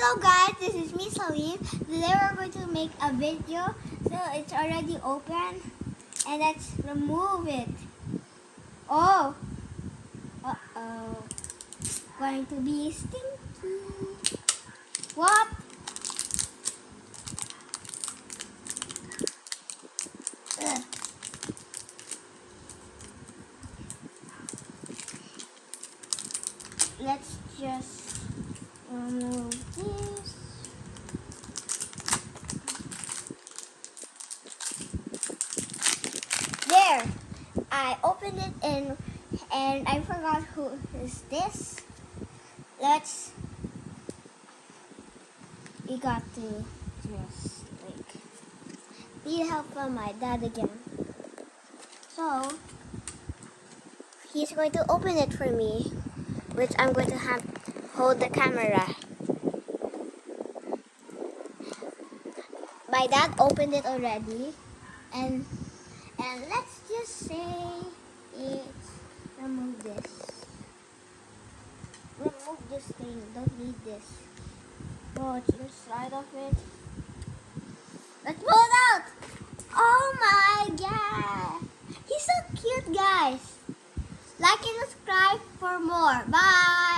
Hello guys, this is me Salim. Today we're going to make a video. So it's already open and let's remove it. Oh, going to be stinky. What? Ugh. Let's just remove this. There, I opened it and I forgot who is this. We got to just need help from my dad again. So he's going to open it for me, which I'm going to have hold the camera. My dad opened it already, and let's just say it's remove this. Remove this thing. Don't need this. Oh, it's the side of it. Let's pull it out. Oh my god! He's so cute, guys. Like and subscribe for more. Bye.